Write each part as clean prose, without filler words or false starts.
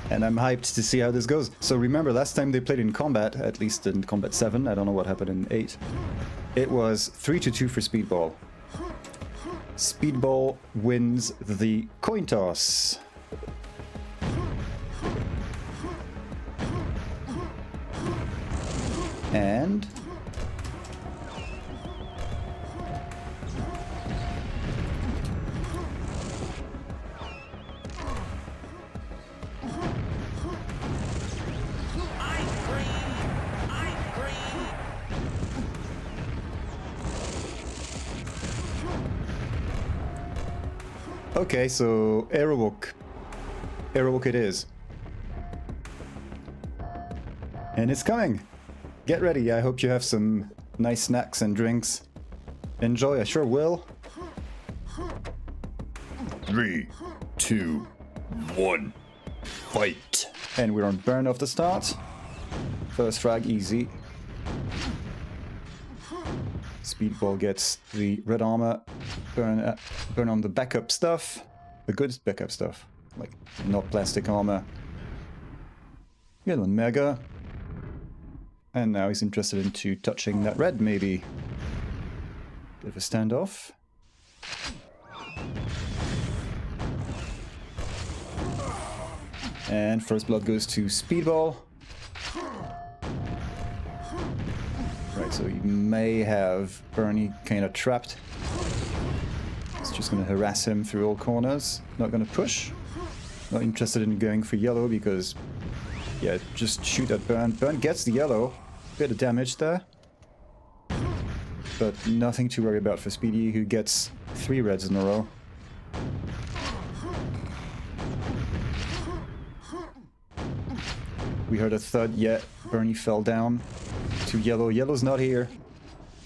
and I'm hyped to see how this goes. So remember, last time they played in Combat, at least in Combat 7, I don't know what happened in 8, it was 3-2 for Speedball. Speedball wins the coin toss. And okay, so Aerowalk. Aerowalk it is. And it's coming. Get ready, I hope you have some nice snacks and drinks. Enjoy, I sure will. 3, 2, 1, fight. And we're on burn off the start. First frag easy. Speedball gets the red armor. Burn on the backup stuff. The good backup stuff. Like, not plastic armor. Get on Mega. And now he's interested into touching that red, maybe. Bit of a standoff. And first blood goes to Speedball. Right, so you may have Bernie kind of trapped. It's just going to harass him through all corners. Not going to push. Not interested in going for yellow because, yeah, just shoot at Burn. Burn gets the yellow. Bit of damage there. But nothing to worry about for Speedy, who gets 3 reds in a row. We heard a thud, yet Bernie fell down to yellow. Yellow's not here.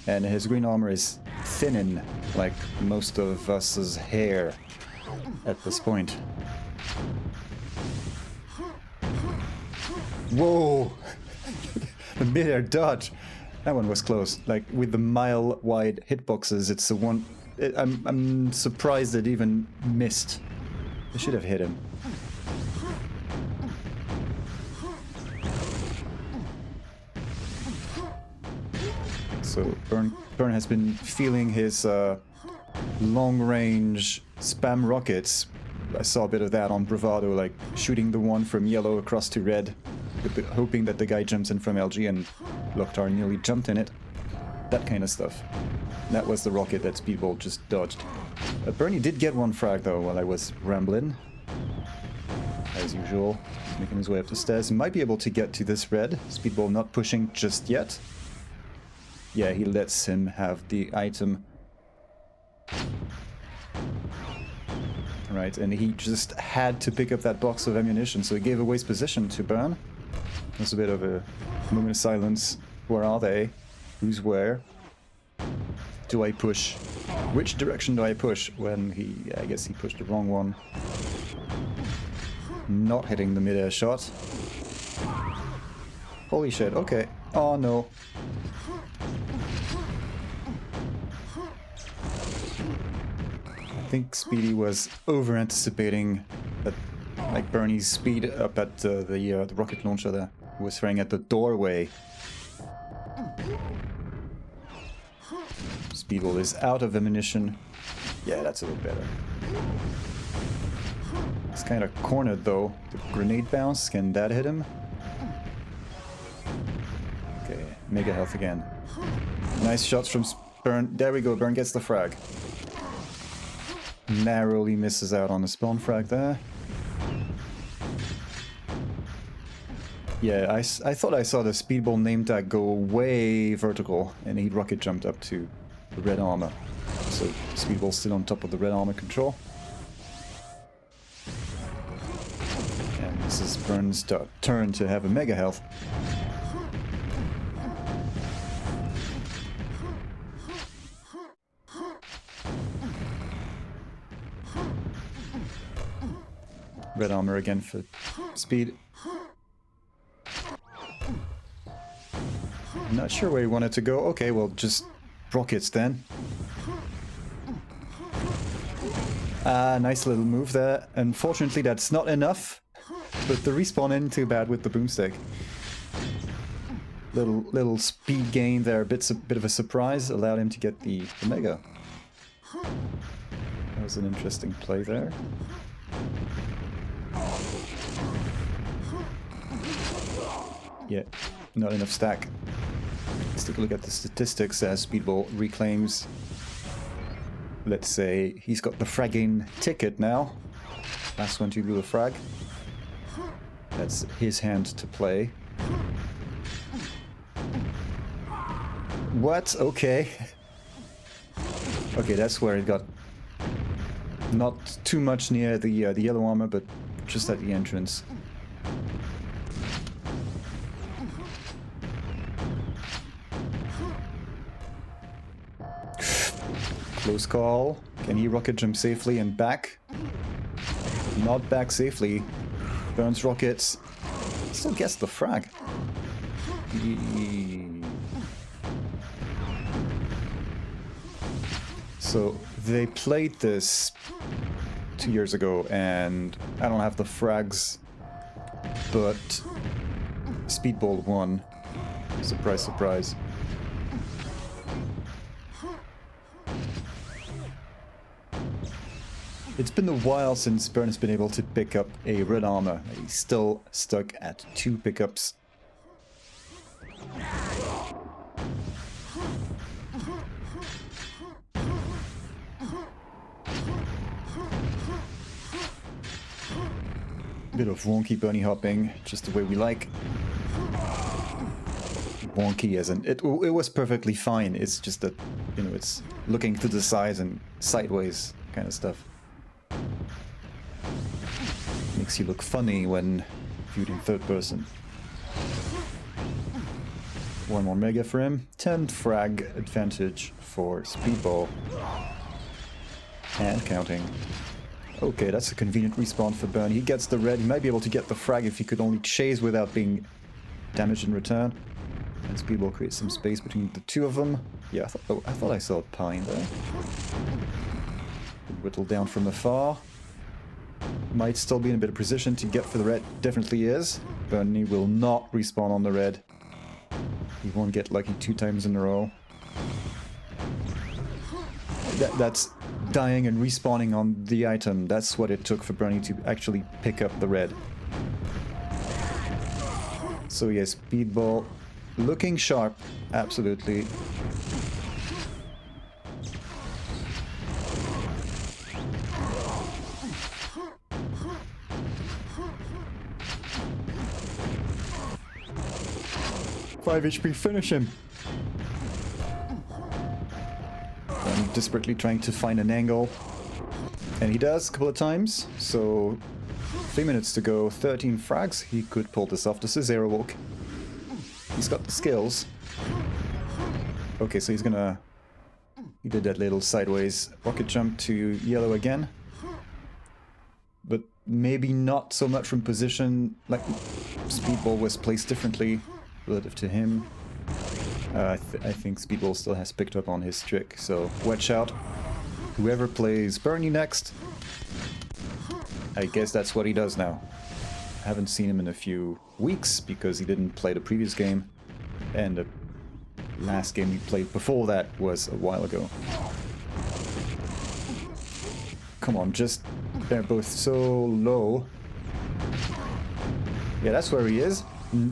And his green armor is thinning, like most of us's hair at this point. Whoa! The mid-air dodge! That one was close. Like, with the mile-wide hitboxes, it's the one... I'm surprised it even missed. I should have hit him. So, Burn has been feeling his long-range spam rockets. I saw a bit of that on Bravado, like shooting the one from yellow across to red, hoping that the guy jumps in from LG, and Lokhtar nearly jumped in it. That kind of stuff. That was the rocket that Speedball just dodged. Bernie did get one frag though while I was rambling. As usual, making his way up the stairs. Might be able to get to this red. Speedball not pushing just yet. Yeah, he lets him have the item. Right, and he just had to pick up that box of ammunition, so he gave away his position to Burn. There's a bit of a moment of silence. Where are they? Who's where? Do I push? Which direction do I push? When he... I guess he pushed the wrong one. Not hitting the mid-air shot. Holy shit, okay. Oh no. I think Speedy was over-anticipating that, like, Bernie's speed up at the rocket launcher there. He was throwing at the doorway. Speedball is out of ammunition. Yeah, that's a little better. It's kind of cornered though. The grenade bounce, can that hit him? Okay, mega health again. Nice shots from Burn. There we go, Burn gets the frag. Narrowly misses out on the spawn frag there. Yeah, I thought I saw the Speedball name tag go way vertical, and he rocket jumped up to the red armor. So Speedball's still on top of the red armor control. And this is Burn's turn to have a mega health. Red armor again for speed. I'm not sure where he wanted to go. Okay, well, just rockets then. Nice little move there. Unfortunately, that's not enough But the respawn isn't too bad with the boomstick. Little speed gain there, bit of a surprise, allowed him to get the Mega. That was an interesting play there. Yeah, not enough stack. Let's take a look at the statistics as Speedball reclaims. Let's say he's got the fragging ticket now. Last one to do a frag. That's his hand to play. What? Okay. Okay, that's where it got not too much near the yellow armor, but just at the entrance. Close call. Can he rocket jump safely and back? Not back safely. Burns rockets. Still gets the frag. So they played this 2 years ago, and I don't have the frags, but Speedball won. Surprise, surprise. It's been a while since Bern has been able to pick up a red armor. He's still stuck at 2 pickups. Bit of wonky bunny hopping, just the way we like. Wonky as in it was perfectly fine. It's just that, you know, it's looking to the sides and sideways kind of stuff. Makes you look funny when viewed in third person. One more mega for him. 10 frag advantage for Speedball. And counting. Okay, that's a convenient respawn for Bern. He gets the red. He might be able to get the frag if he could only chase without being damaged in return. And Speedball creates some space between the two of them. Yeah, I thought I saw a pine there. Whittle down from afar. Might still be in a bit of position to get for the red. Definitely is. Bernie will not respawn on the red. He won't get lucky 2 times in a row. That's dying and respawning on the item. That's what it took for Bernie to actually pick up the red. So yes, Speedball looking sharp. Absolutely. Five HP, finish him! I'm desperately trying to find an angle. And he does a couple of times. So 3 minutes to go, 13 frags. He could pull this off. This is Aerowalk. He's got the skills. Okay, so he's gonna... He did that little sideways rocket jump to yellow again. But maybe not so much from position. Like, Speedball was placed differently relative to him. I think Speedball still has picked up on his trick, so watch out. Whoever plays Bernie next, I guess that's what he does now. I haven't seen him in a few weeks because he didn't play the previous game, and the last game he played before that was a while ago. Come on, just... They're both so low. Yeah, that's where he is.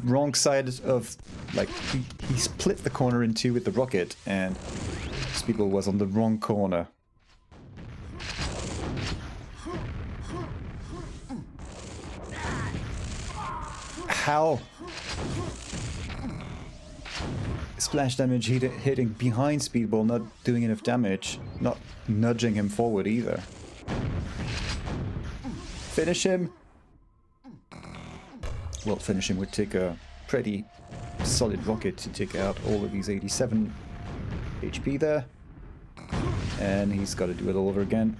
Wrong side of... Like, he split the corner in 2 with the rocket, and Speedball was on the wrong corner. How? Splash damage hitting behind Speedball, not doing enough damage. Not nudging him forward either. Finish him! Well, finish him would take a pretty solid rocket to take out all of these 87 HP there. And he's got to do it all over again.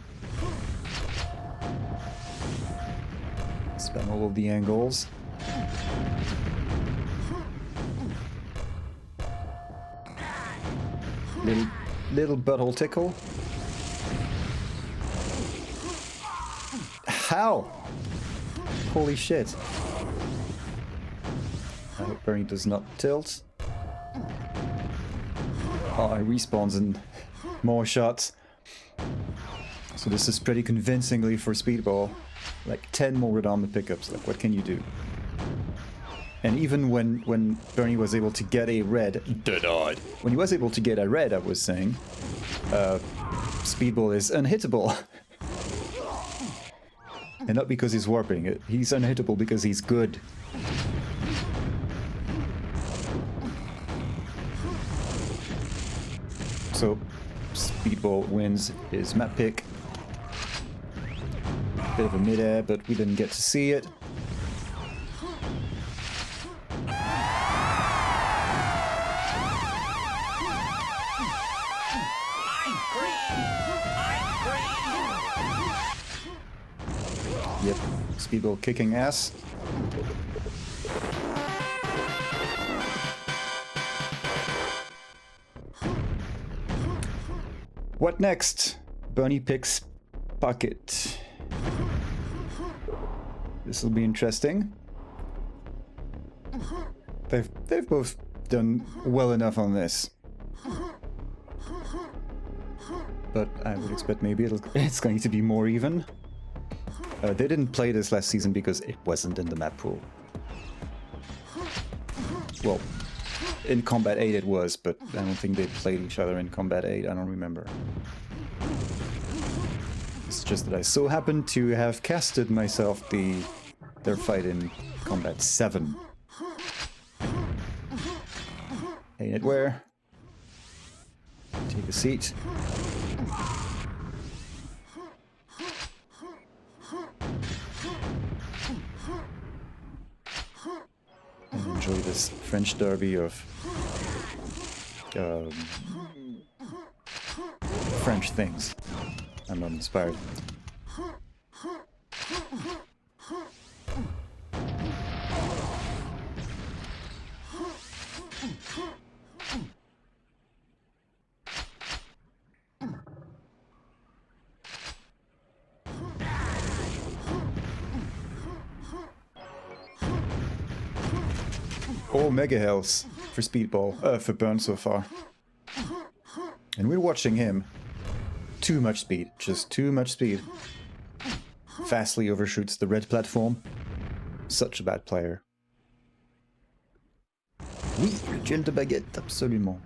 Spam all of the angles. Little butthole tickle. How? Holy shit. I hope Bernie does not tilt. Oh, he respawns and more shots. So this is pretty convincingly for Speedball. Like 10 more red armor pickups, like what can you do? And even when Bernie was able to get a red... Denied. When he was able to get a red, I was saying, Speedball is unhittable. And not because he's warping it, he's unhittable because he's good. So, Speedball wins his map pick. Bit of a mid-air, but we didn't get to see it. Yep, Speedball kicking ass. What next? Bernie picks Pocket. This will be interesting. They've both done well enough on this. But I would expect maybe it's going to be more even. They didn't play this last season because it wasn't in the map pool. Well, in Kombat 8 it was, but I don't think they played each other in Kombat 8, I don't remember. It's just that I so happened to have casted myself their fight in Kombat 7. Ain't it where? Take a seat. And enjoy this French derby of French things. I'm not inspired. All mega health for Speedball, for Burn so far. And we're watching him. Too much speed, just too much speed. Vastly overshoots the red platform. Such a bad player. Oui, le duel de baguette, absolument.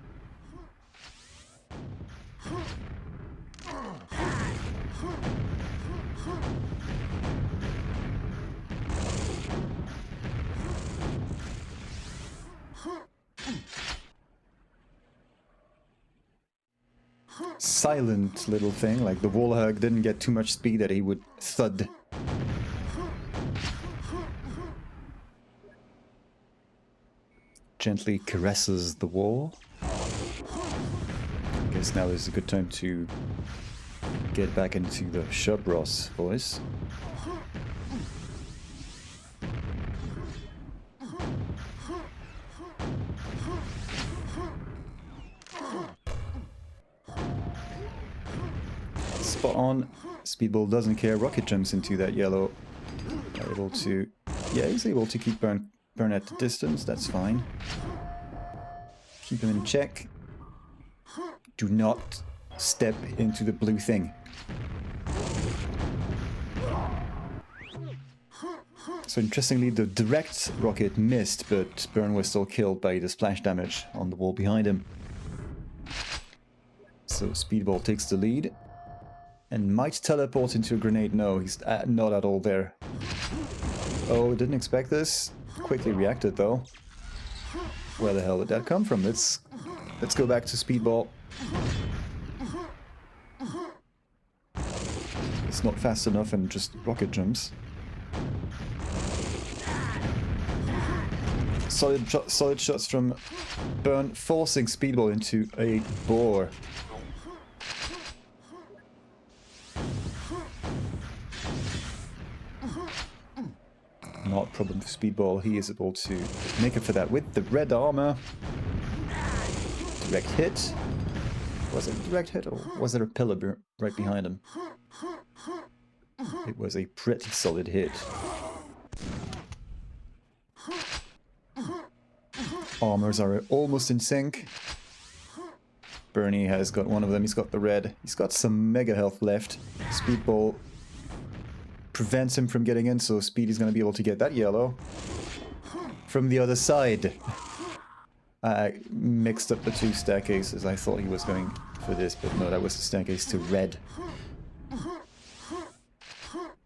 Silent little thing, like the wall hug didn't get too much speed that he would thud. Gently caresses the wall. I guess now is a good time to get back into the Shabros voice. Spot on. Speedball doesn't care. Rocket jumps into that yellow. Able to... Yeah, he's able to keep Burn at the distance. That's fine. Keep him in check. Do not step into the blue thing. So interestingly, the direct rocket missed, but Burn was still killed by the splash damage on the wall behind him. So Speedball takes the lead. And might teleport into a grenade. No, he's not at all there. Oh, didn't expect this. Quickly reacted though. Where the hell did that come from? Let's go back to Speedball. It's not fast enough and just rocket jumps. Solid shots from Burn, forcing Speedball into a bore. Not a problem for Speedball. He is able to make up for that with the red armor. Direct hit. Was it a direct hit or was there a pillar right behind him? It was a pretty solid hit. armors are almost in sync. Bernie has got one of them. He's got the red. He's got some mega health left. Speedball prevents him from getting in, so Speedy's going to be able to get that yellow. From the other side. I mixed up the two staircases. I thought he was going for this, but no, that was the staircase to red.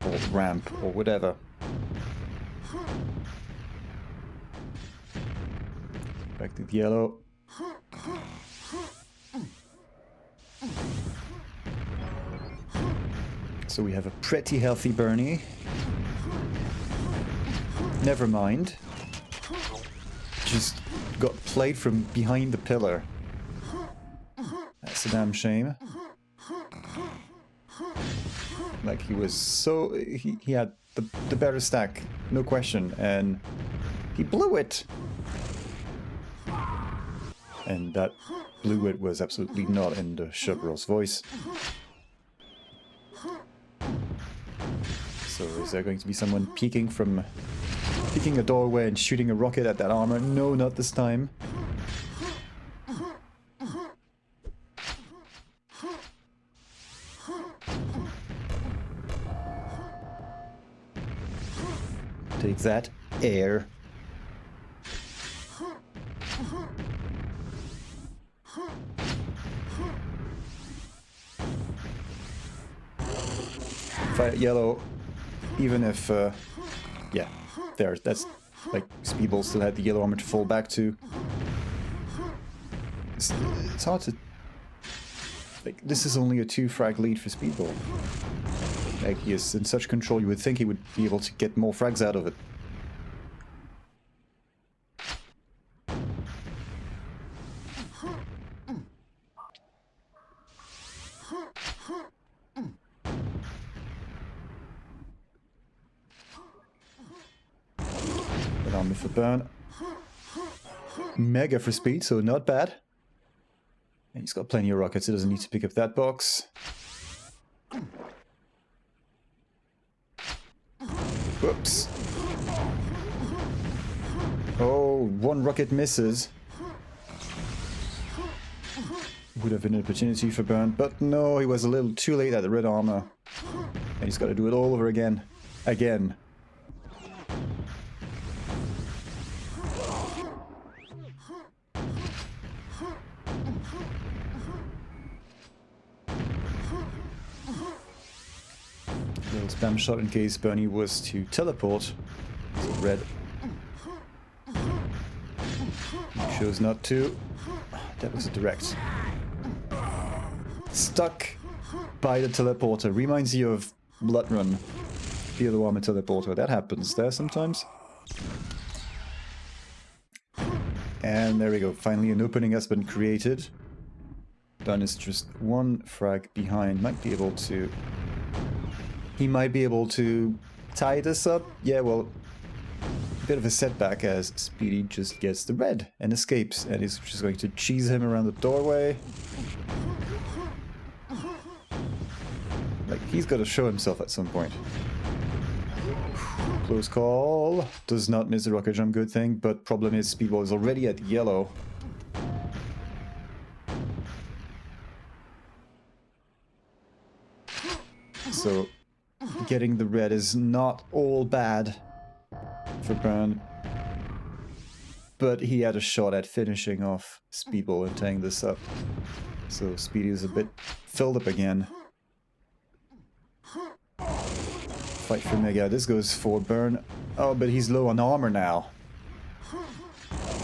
Or ramp, or whatever. Back to the yellow. So we have a pretty healthy Bernie. Never mind. Just got played from behind the pillar. That's a damn shame. Like, he was so... He had the better stack, no question, and he blew it! And that blew it was absolutely not in the Shabro's voice. So is there going to be someone peeking a doorway and shooting a rocket at that armor? No, not this time. Take that, air. Fight yellow, even if, yeah, there, that's, like, Speedball still had the yellow armor to fall back to. It's hard to, like, this is only a 2-frag lead for Speedball. Like, he is in such control, you would think he would be able to get more frags out of it. Good armor for burn. Mega for speed, so not bad. And he's got plenty of rockets, he doesn't need to pick up that box. Whoops. Oh, one rocket misses. Would have been an opportunity for burn, but no, he was a little too late at the red armor. And he's got to do it all over again. Again. Little spam shot in case Bernie was to teleport. So red. He chose not to. That was a direct. Stuck by the teleporter. Reminds you of Blood Run. The other armor teleporter. That happens there sometimes. And there we go. Finally an opening has been created. Dunn is just one frag behind. Might be able to... He might be able to tie this up. Yeah, well, a bit of a setback as Speedy just gets the red and escapes. And he's just going to cheese him around the doorway. Like, he's got to show himself at some point. Close call. Does not miss the rocket jump, good thing. But problem is, Speedball is already at yellow. So, getting the red is not all bad for Burn. But he had a shot at finishing off Speedball and tying this up. So Speedy is a bit filled up again. Fight for Mega. This goes for Burn. Oh, but he's low on armor now.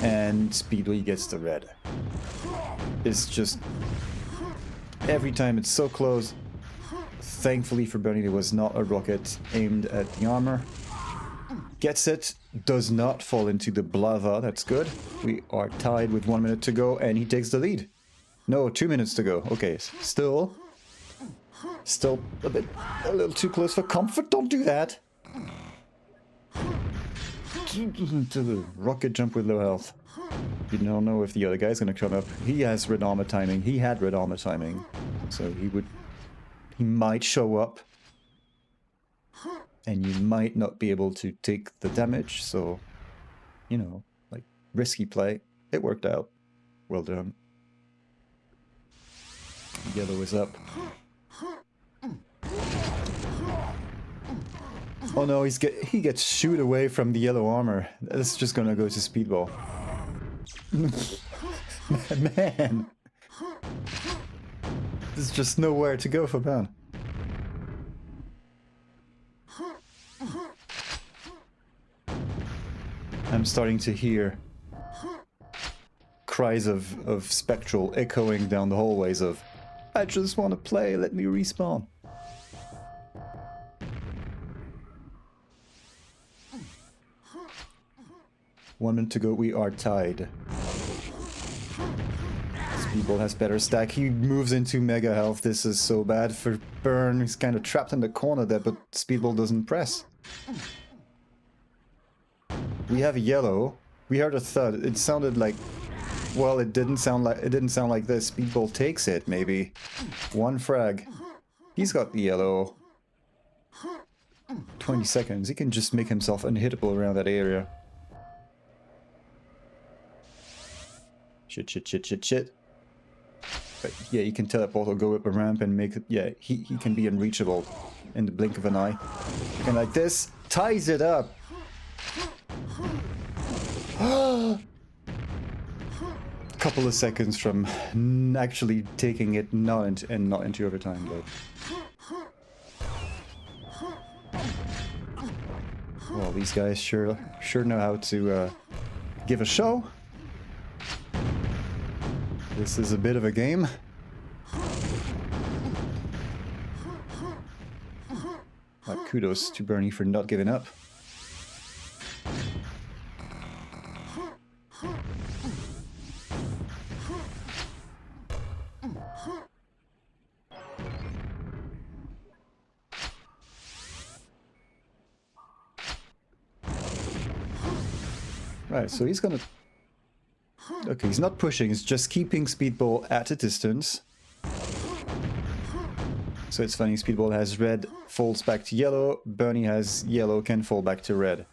And Speedy gets the red. It's just... every time it's so close. Thankfully for Bernie, there was not a rocket aimed at the armor. Gets it. Does not fall into the Blava. That's good. We are tied with 1 minute to go, and he takes the lead. No, 2 minutes to go. Okay, still a little too close for comfort. Don't do that. To the rocket jump with low health. You don't know if the other guy's going to come up. He has red armor timing. He had red armor timing. So he might show up. And you might not be able to take the damage. So, you know, like, risky play. It worked out. Well done. Yellow is up. Oh no, he gets shooed away from the yellow armor. That's just gonna go to Speedball. Man! There's just nowhere to go for Bern. I'm starting to hear cries of Spectral echoing down the hallways of, I just want to play, let me respawn. One minute to go, we are tied. Speedball has better stack. He moves into mega health. This is so bad for Bern. He's kind of trapped in the corner there, but Speedball doesn't press. We have a yellow. We heard a thud. It sounded like, well, it didn't sound like this. Speedball takes it, maybe. One frag. He's got the yellow. 20 seconds. He can just make himself unhittable around that area. Shit. But yeah, he can teleport or go up a ramp and make it... Yeah, he can be unreachable in the blink of an eye. And like this, ties it up. Couple of seconds from actually taking it not into overtime, but... Well, these guys sure know how to give a show. This is a bit of a game. Kudos to Bernie for not giving up. Right, so he's gonna... Okay, he's not pushing, he's just keeping Speedball at a distance. So it's funny, Speedball has red, falls back to yellow, Bernie has yellow, can fall back to red.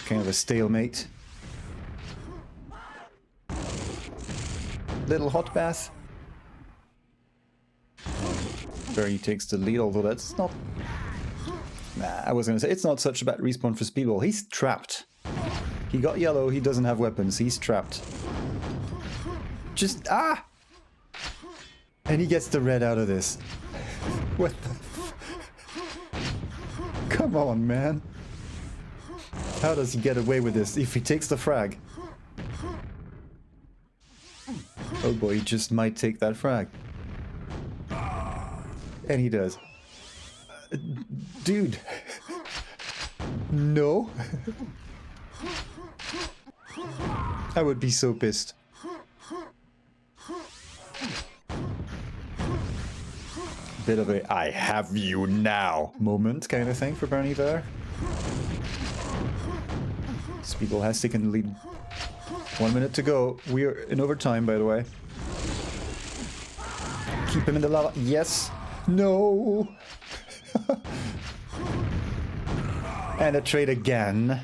Kind of a stalemate. Little hot bath. Bernie takes the lead, although that's not... Nah, I was gonna say, it's not such a bad respawn for Speedball. He's trapped. He got yellow, he doesn't have weapons, he's trapped. Just, ah! And he gets the red out of this. What the... Come on, man. How does he get away with this if he takes the frag? Oh boy, he just might take that frag. And he does. Dude. No. I would be so pissed. Bit of a I have you now moment kind of thing for Bernie there. Speedball has taken the lead. 1 minute to go. We are in overtime, by the way. Keep him in the lava. Yes. No. And a trade again.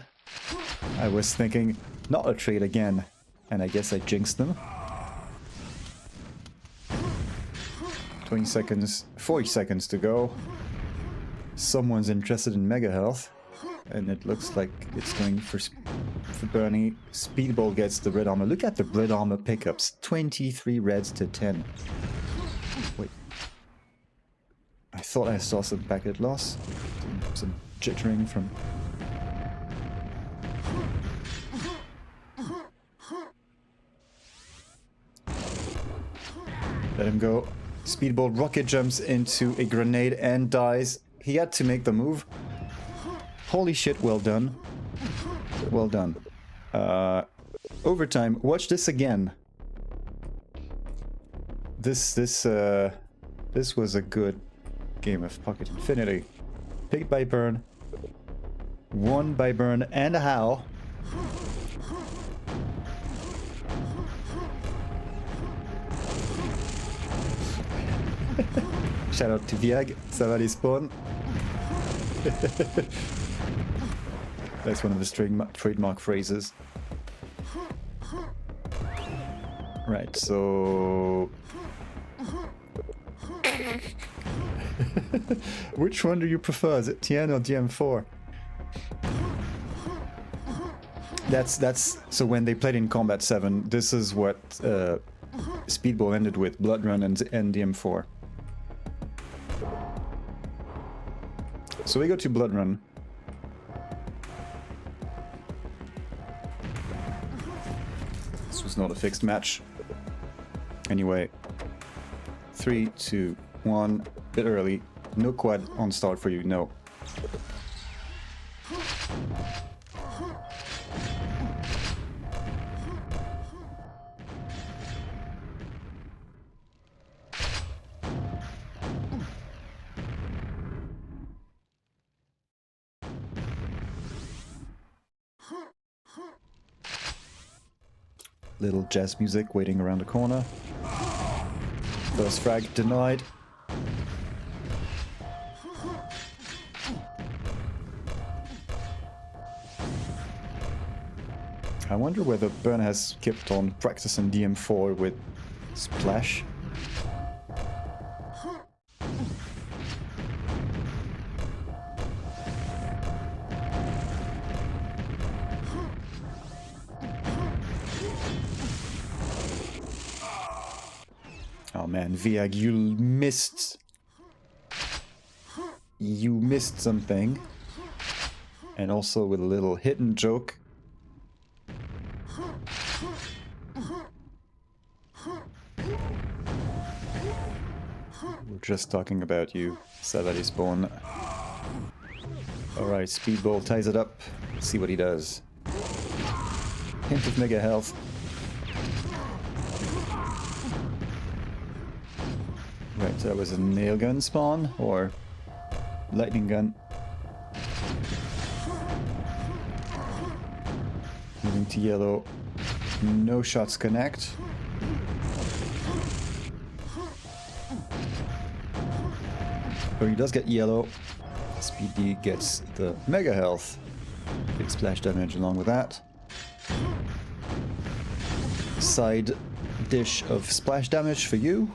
I was thinking, not a trade again. And I guess I jinxed them. 20 seconds, 40 seconds to go. Someone's interested in Mega Health. And it looks like it's going for Bernie. Speedball gets the red armor. Look at the red armor pickups. 23 reds to 10. Wait. I thought I saw some packet loss. Some jittering from... Let him go. Speedball rocket jumps into a grenade and dies. He had to make the move. Holy shit, well done. Well done. Overtime. Watch this again. This was a good game of Pocket Infinity. Picked by Bern. Won by Bern and how. Shout out to Viag, ça va les spawns. That's one of the trademark phrases. Right, so... Which one do you prefer? Is it Tien or DM4? That's so when they played in Combat 7, this is what Speedball ended with, Blood Run and DM4. So we go to Blood Run. This was not a fixed match. Anyway, 3, 2, 1, bit early. No quad on start for you, no. Little jazz music waiting around the corner. First frag denied. I wonder whether Bern has kept on practicing DM4 with Splash. Oh man, Viag, you missed... You missed something. And also with a little hidden joke. We're just talking about you, Savary Spawn. Alright, Speedball ties it up. Let's see what he does. Hint of mega health. Right, that was a nail gun spawn, or lightning gun. Moving to yellow. No shots connect. But he does get yellow. Speedy gets the mega health. Big splash damage along with that. Side dish of splash damage for you.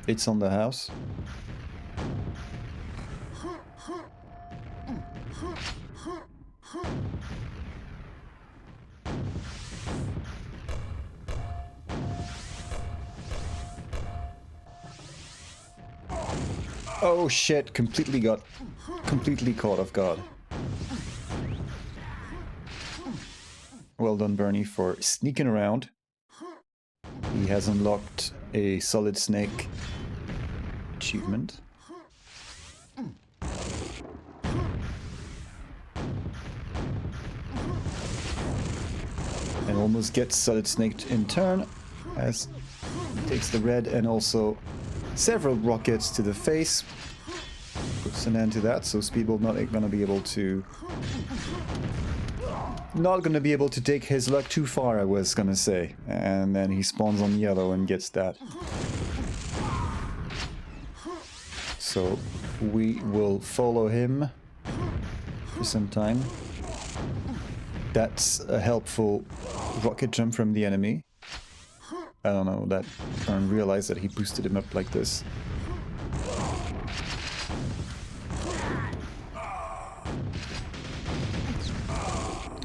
It's on the house. Oh shit, completely caught off guard. Well done, Bernie, for sneaking around. He has unlocked a Solid Snake achievement. And almost gets Solid Snake in turn, as he takes the red and also several rockets to the face. Puts an end to that, so Speedball not gonna be able to take his luck too far, I was gonna say. And then he spawns on yellow and gets that. So we will follow him for some time. That's a helpful rocket jump from the enemy. I don't know, that Bern realized that he boosted him up like this.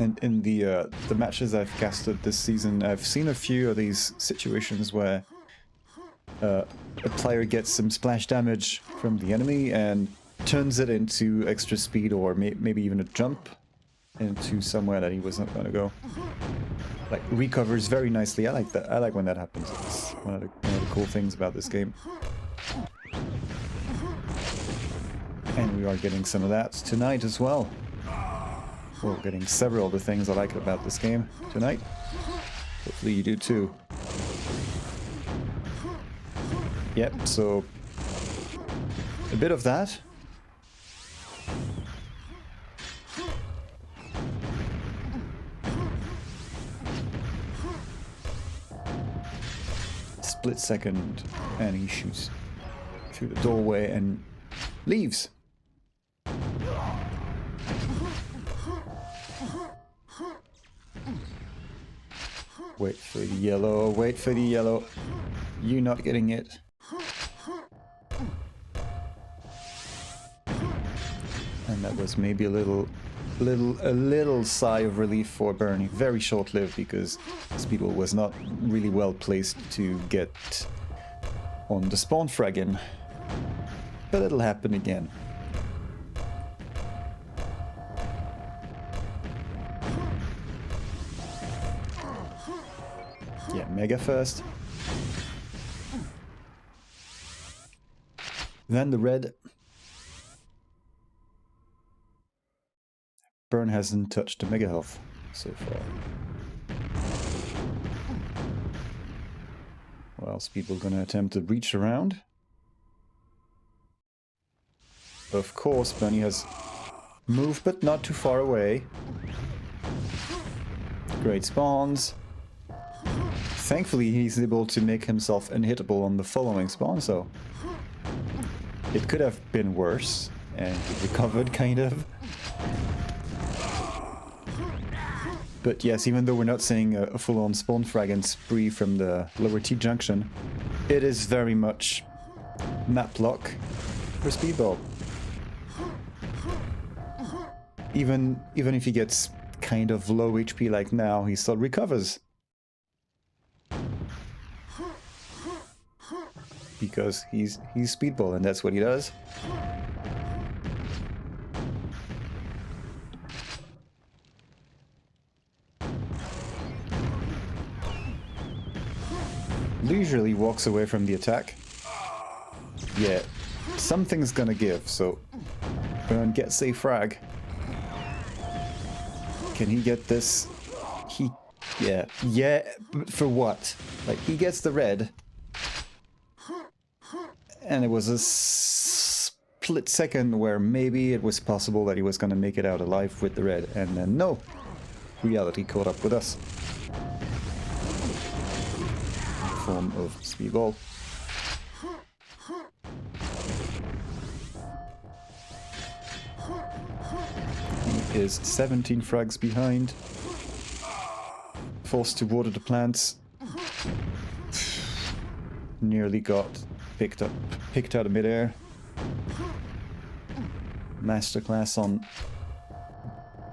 And in the matches I've casted this season, I've seen a few of these situations where a player gets some splash damage from the enemy and turns it into extra speed or maybe even a jump into somewhere that he wasn't going to go. Like, recovers very nicely. I like that. I like when that happens. It's one of the cool things about this game. And we are getting some of that tonight as well. We're getting several of the things I like about this game tonight. Hopefully you do too. Yep, so a bit of that. Split second, and he shoots through the doorway and leaves. Wait for the yellow, wait for the yellow. You not getting it. And that was maybe a little sigh of relief for Bernie. Very short-lived because Speedball was not really well placed to get on the spawn frag in. But it'll happen again. Yeah, Mega first. Then the red. Burn hasn't touched the Mega Health so far. Well, Speedball gonna attempt to reach around. Of course, Bunny has moved, but not too far away. Great spawns. Thankfully, he's able to make himself unhittable on the following spawn, so it could have been worse, and he recovered, kind of. But yes, even though we're not seeing a full-on spawn frag and spree from the lower T junction, it is very much map lock for Speedball. Even if he gets kind of low HP like now, he still recovers. Because he's Speedball and that's what he does. Leisurely walks away from the attack. Yeah, something's gonna give, so Burn gets a frag. Can he get this? Yeah, but for what? Like, he gets the red. And it was a split second where maybe it was possible that he was gonna make it out alive with the red, and then no! Reality caught up with us. Form of Speedball. He is 17 frags behind. Forced to water the plants. Nearly got picked out of midair. Masterclass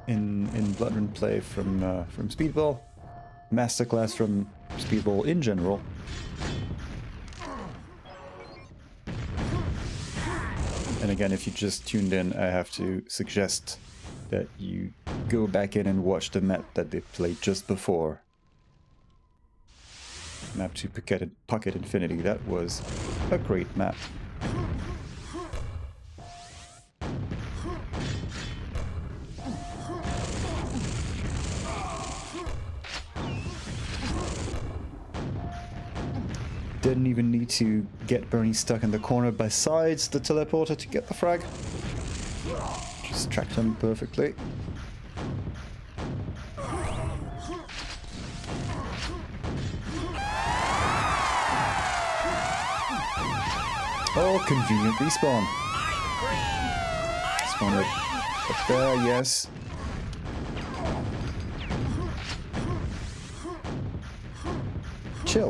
in Blood Run play from Speedball. Masterclass from Speedball in general. And again, if you just tuned in, I have to suggest that you go back in and watch the map that they played just before. Map to Pocket Infinity. That was a great map. Didn't even need to get Bernie stuck in the corner besides the teleporter to get the frag. Just tracked him perfectly. Oh, convenient respawn. Spawn up there, yes.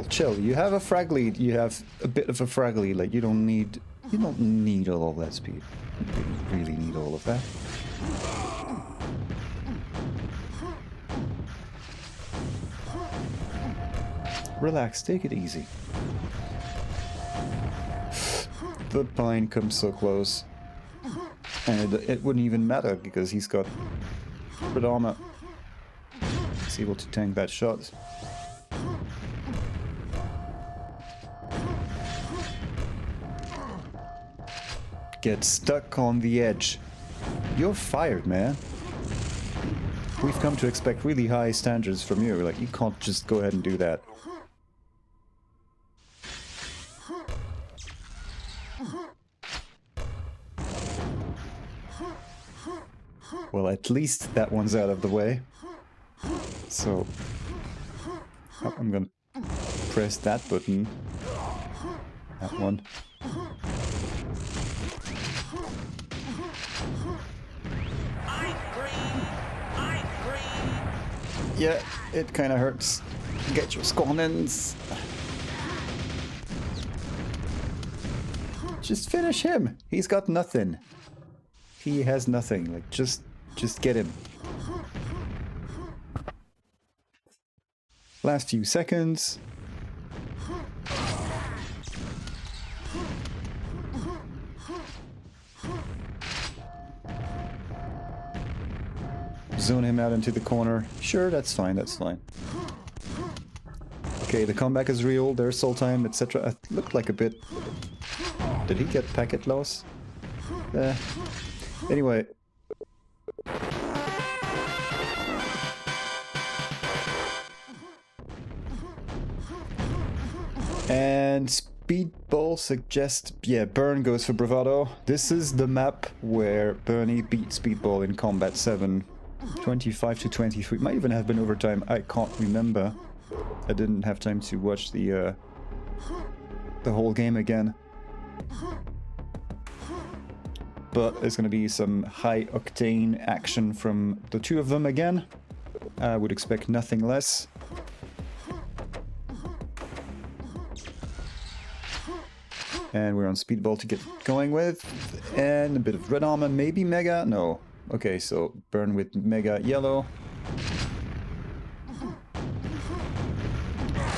Chill. You have a frag lead. You have a bit of a frag lead. Like, you don't need all of that speed. You don't really need all of that. Relax, take it easy. The pine comes so close. And it wouldn't even matter because he's got good armor. He's able to tank that shot. Get stuck on the edge. You're fired, man. We've come to expect really high standards from you. Like, you can't just go ahead and do that. Well, at least that one's out of the way. So, I'm gonna press that button. That one. Yeah, it kind of hurts. Get your squannins. Just finish him. He's got nothing. He has nothing. Like, just get him. Last few seconds. Zone him out into the corner. Sure, that's fine, that's fine. Okay, the comeback is real, there's soul time, etc. It looked like a bit... Did he get packet loss? Anyway. And Speedball suggests... Yeah, Bern goes for Bravado. This is the map where Bernie beat Speedball in Combat 7. 25 to 23. Might even have been overtime. I can't remember. I didn't have time to watch the whole game again. But there's going to be some high-octane action from the two of them again. I would expect nothing less. And we're on Speedball to get going with. And a bit of red armor, maybe Mega? No. Okay, so Burn with Mega Yellow.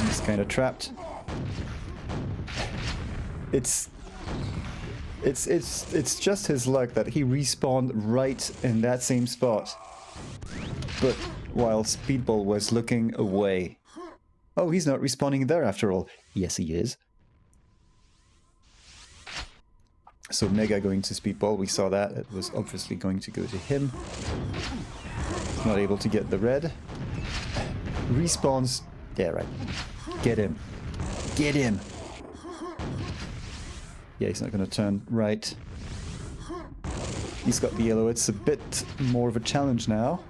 He's kind of trapped. It's just his luck that he respawned right in that same spot. But while Speedball was looking away. Oh, he's not respawning there after all. Yes, he is. So Mega going to Speedball, we saw that. It was obviously going to go to him. Not able to get the red. Respawns. Yeah, right. Get him. Get him! Yeah, he's not going to turn right. He's got the yellow. It's a bit more of a challenge now.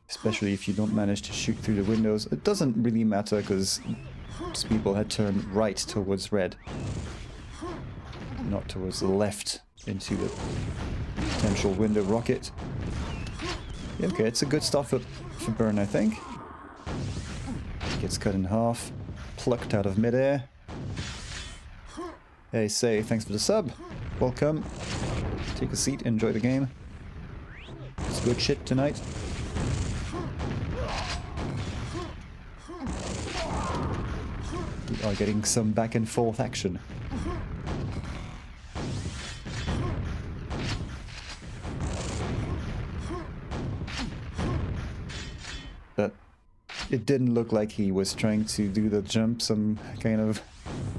Especially if you don't manage to shoot through the windows. It doesn't really matter because Speedball had turned right towards red. Not towards the left into the potential window rocket. Yeah, okay, it's a good start for Burn, I think. Gets cut in half, plucked out of midair. Hey, Say, thanks for the sub. Welcome. Take a seat, enjoy the game. It's good shit tonight. We are getting some back and forth action. But it didn't look like he was trying to do the jump, some kind of...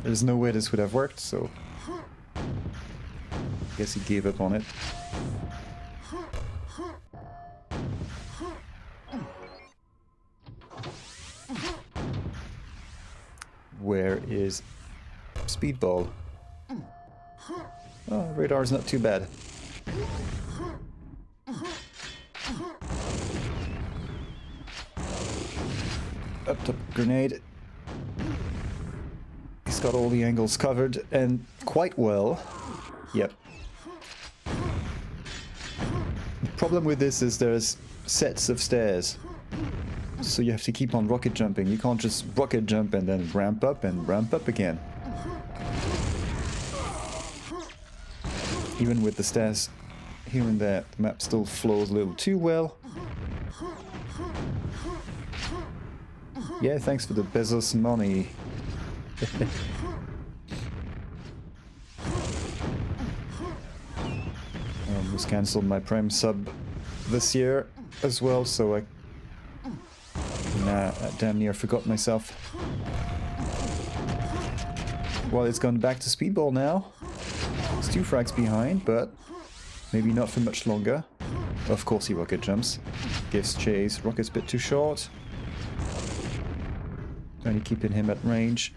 There's no way this would have worked, so... I guess he gave up on it. Where is Speedball? Oh, radar's not too bad. Up top grenade. He's got all the angles covered, and quite well. Yep. The problem with this is there's sets of stairs. So you have to keep on rocket jumping. You can't just rocket jump and then ramp up and ramp up again. Even with the stairs here and there, the map still flows a little too well. Yeah, thanks for the Bezos money. I almost cancelled my Prime sub this year as well, so I damn near forgot myself. Well, it's gone back to Speedball now. It's 2 frags behind, but maybe not for much longer. Of course he rocket jumps. Gives chase. Rocket's a bit too short. Only keeping him at range.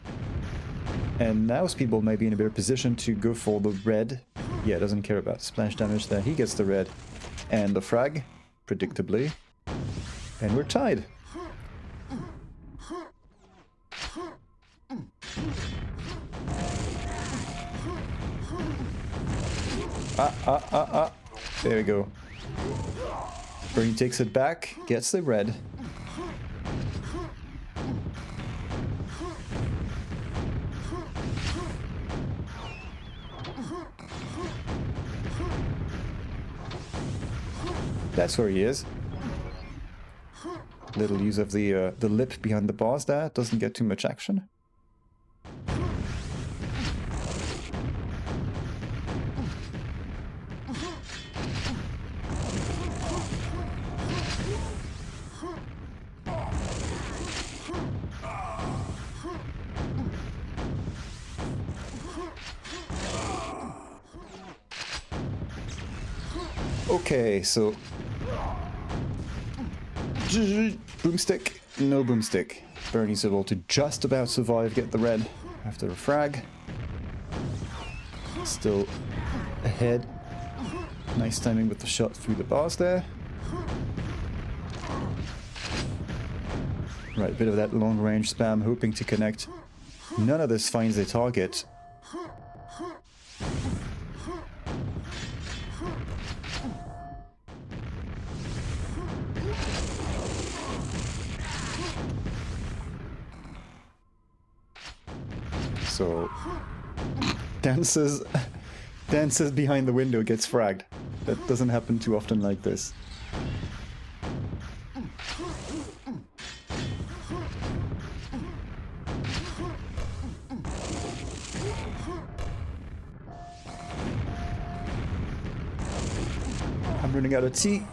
And now Speedball may be in a better position to go for the red. Yeah, doesn't care about splash damage there. He gets the red. And the frag, predictably. And we're tied. There we go. Bernie takes it back, gets the red. That's where he is. Little use of the lip behind the bars there. Doesn't get too much action. Okay, so boomstick, no boomstick. Bernie's able to just about survive, get the red after a frag. Still ahead. Nice timing with the shot through the bars there. Right, a bit of that long range spam, hoping to connect. None of this finds a target. So, dances behind the window, gets fragged. That doesn't happen too often like this. I'm running out of tea.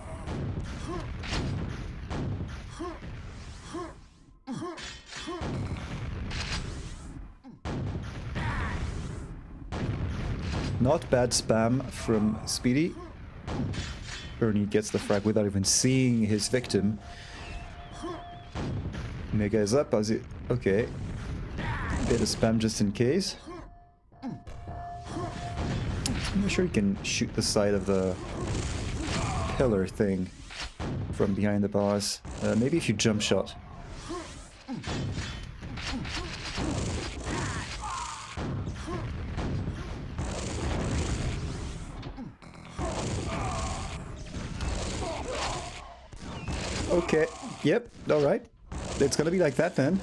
Not bad spam from Speedy. Bernie gets the frag without even seeing his victim. Mega is up, as it... Okay. Bit of spam just in case. I'm not sure you can shoot the side of the pillar thing from behind the bars. Maybe if you jump shot. Okay, yep, alright. It's gonna be like that then.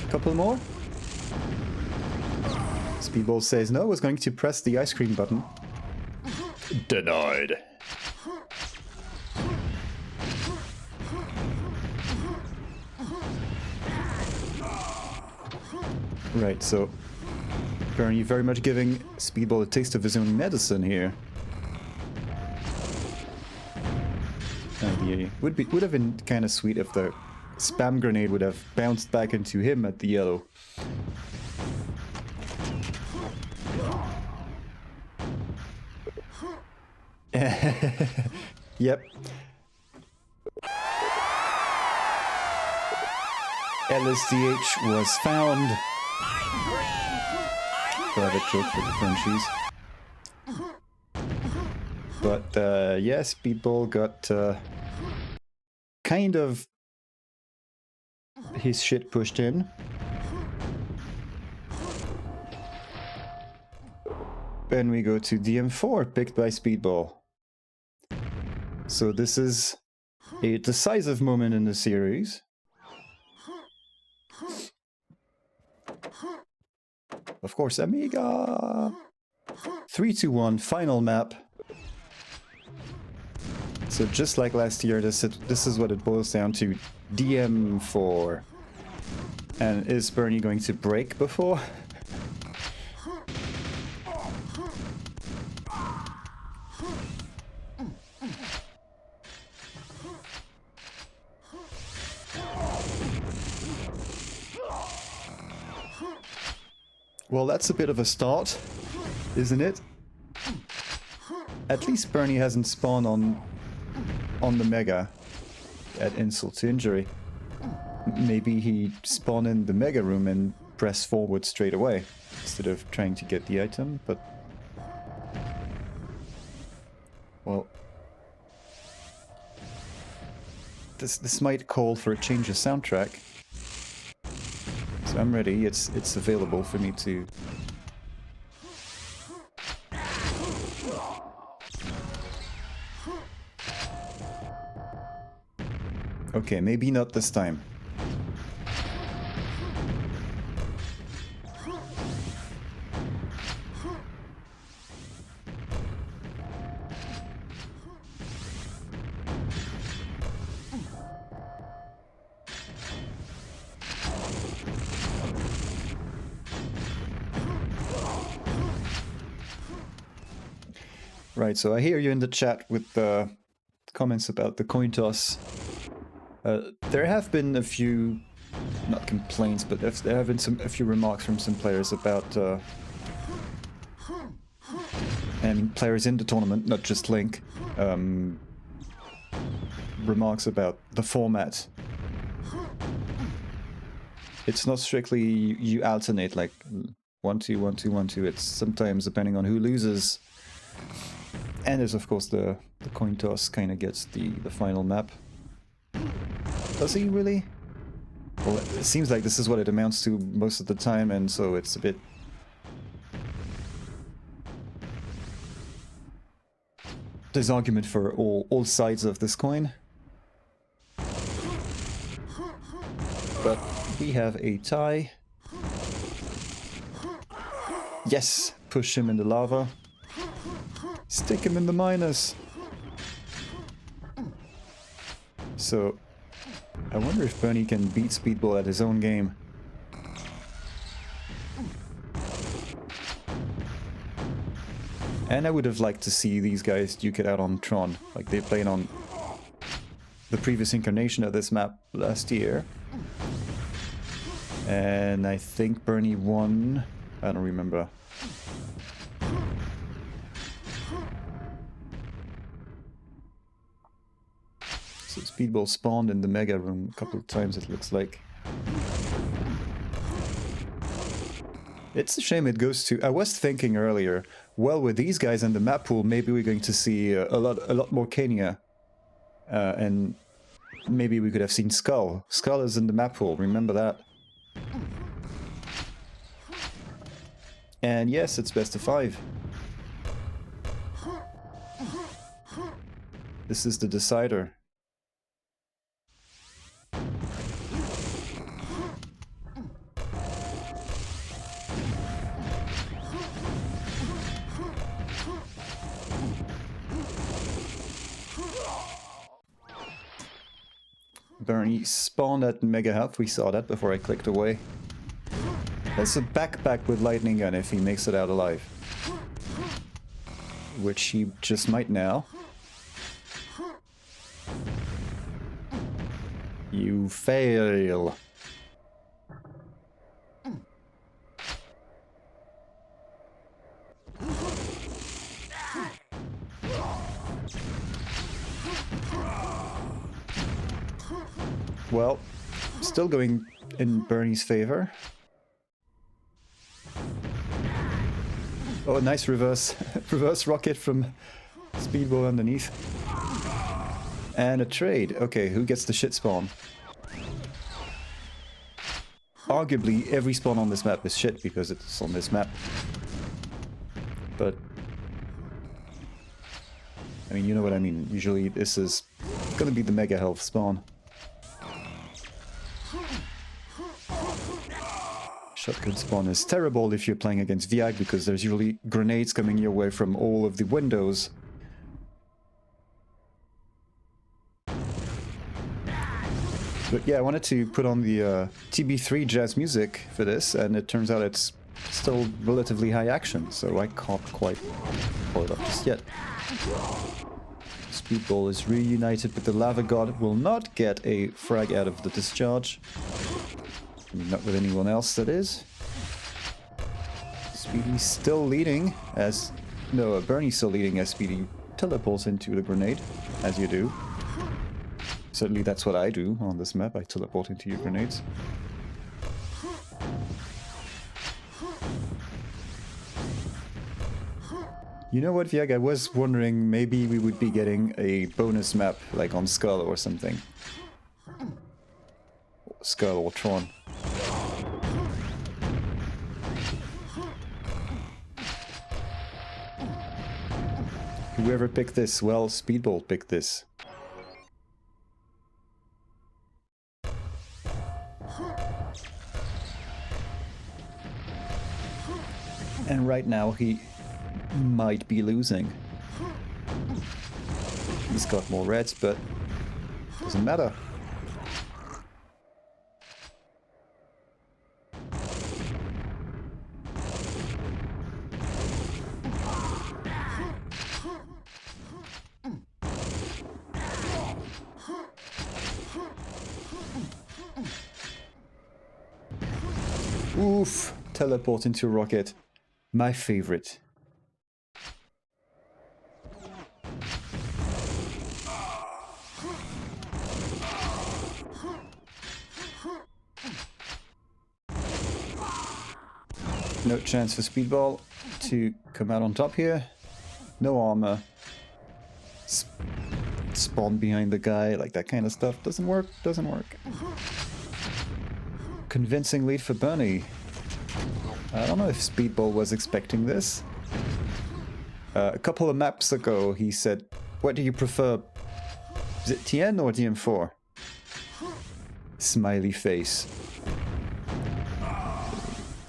Couple more. Speedball says no, was going to press the ice cream button. Denied. Right, so Bernie very much giving Speedball a taste of his own medicine here. Would have been kind of sweet if the spam grenade would have bounced back into him at the yellow. Yep. LSDH was found. Private joke for the Frenchies. But yeah, Speedball got kind of his shit pushed in. Then we go to DM4, picked by Speedball. So this is a decisive moment in the series. Of course, Amiga! 3-2-1, final map. So just like last year, this is what it boils down to. DM4. And is Bernie going to break before? Well, that's a bit of a start, isn't it? At least Bernie hasn't spawned on the Mega at insult to injury. Maybe he spawned in the Mega room and pressed forward straight away instead of trying to get the item, but... Well... This might call for a change of soundtrack. So I'm ready, it's available for me to... Okay, maybe not this time. Right, so I hear you in the chat with the comments about the coin toss. There have been a few, not complaints, but there have been a few remarks from some players about, players in the tournament, not just Link, remarks about the format. It's not strictly you alternate like 1-2, 1-2, 1-2. It's sometimes depending on who loses. And there's of course the coin toss kind of gets the final map. Does he really? Well, it seems like this is what it amounts to most of the time, and so it's a bit... There's argument for all sides of this coin. But we have a tie. Yes! Push him in the lava. Stick him in the minus. So, I wonder if Bernie can beat Speedball at his own game. And I would have liked to see these guys duke it out on Tron, like they played on the previous incarnation of this map last year. And I think Bernie won. I don't remember. So Speedball spawned in the Mega Room a couple of times, it looks like. It's a shame it goes to... I was thinking earlier, well, with these guys in the map pool, maybe we're going to see a lot more Kenya. And maybe we could have seen Skull. Skull is in the map pool, remember that? And yes, it's best of 5. This is the decider. Bernie spawned at Mega Health, we saw that before I clicked away. There's a backpack with lightning gun if he makes it out alive. Which he just might now. You fail. Well, still going in Bernie's favor. Oh, a nice reverse rocket from Speedball underneath. And a trade. Okay, who gets the shit spawn? Arguably, every spawn on this map is shit because it's on this map. But... I mean, you know what I mean. Usually this is gonna be the Mega Health spawn. Shotgun spawn is terrible if you're playing against Viag because there's usually grenades coming your way from all of the windows. But yeah, I wanted to put on the TB3 jazz music for this, and it turns out it's still relatively high action, so I can't quite pull it up just yet. Speedball is reunited with the Lava God, will not get a frag out of the discharge. I mean, not with anyone else, that is. Speedy's still leading as... No, Bernie's still leading as Speedy teleports into the grenade, as you do. Certainly that's what I do on this map, I teleport into your grenades. You know what, Viag, I was wondering maybe we would be getting a bonus map, like on Skull or something. Skull or Tron. Whoever picked this, well, Speedball picked this. And right now he might be losing. He's got more reds, but doesn't matter. Oof! Teleport into rocket. My favorite. No chance for Speedball to come out on top here. No armor. Spawn behind the guy, like that kind of stuff. Doesn't work, doesn't work. Convincing lead for Bernie. I don't know if Speedball was expecting this. A couple of maps ago he said, what do you prefer? Is it TN or DM4? Smiley face.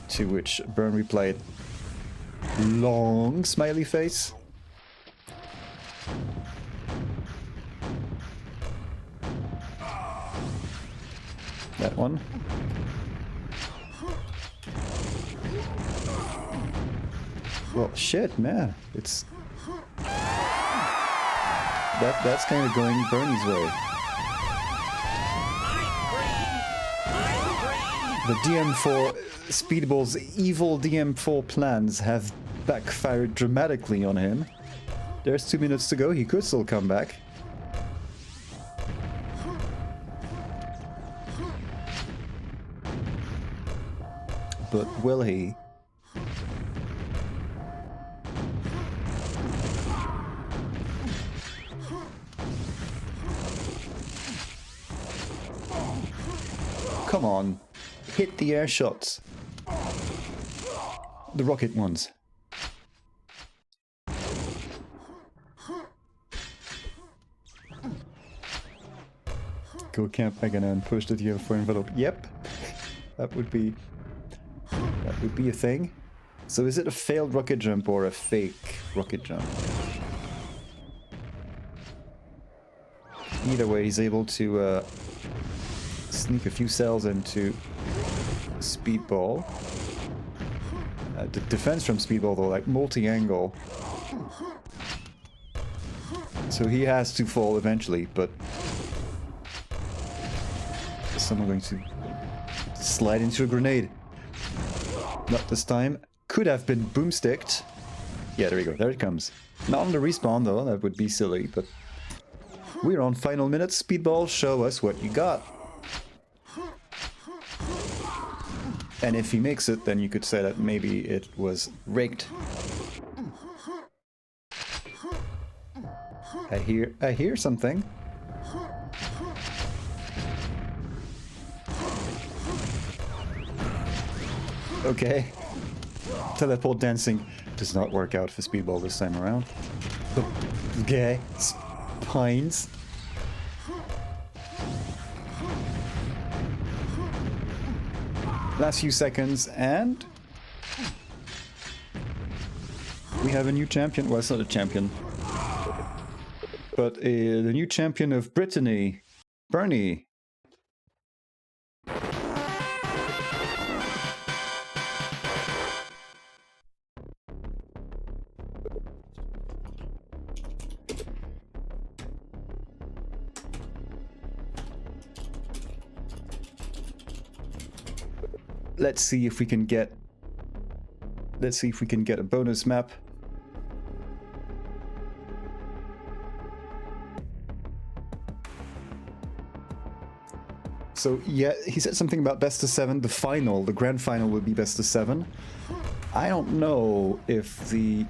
To which Bern replied, long smiley face. That one. Well, shit, man. It's... That's kind of going Bernie's way. The DM4... Speedball's evil DM4 plans have backfired dramatically on him. There's 2 minutes to go, he could still come back. But will he? Come on, hit the air shots. The rocket ones. Go camp Megana and push the DM4 envelope. Yep. That would be a thing. So is it a failed rocket jump or a fake rocket jump? Either way, he's able to sneak a few cells into Speedball. The defense from Speedball though, like multi-angle. So he has to fall eventually, but is someone going to slide into a grenade? Not this time. Could have been boomsticked. Yeah, there we go. There it comes. Not on the respawn though, that would be silly, but we're on final minutes. Speedball, show us what you got. And if he makes it, then you could say that maybe it was rigged. I hear something. Okay. Teleport dancing does not work out for Speedball this time around. Okay. Spines. Last few seconds, and we have a new champion. Well, it's not a champion, but the new champion of Brittany, Bernie. Let's see if we can get a bonus map. So yeah, he said something about best of 7. The grand final will be best of 7. I don't know if the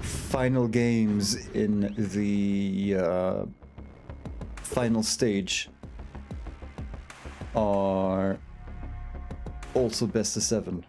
final games in the final stage are also best of 7.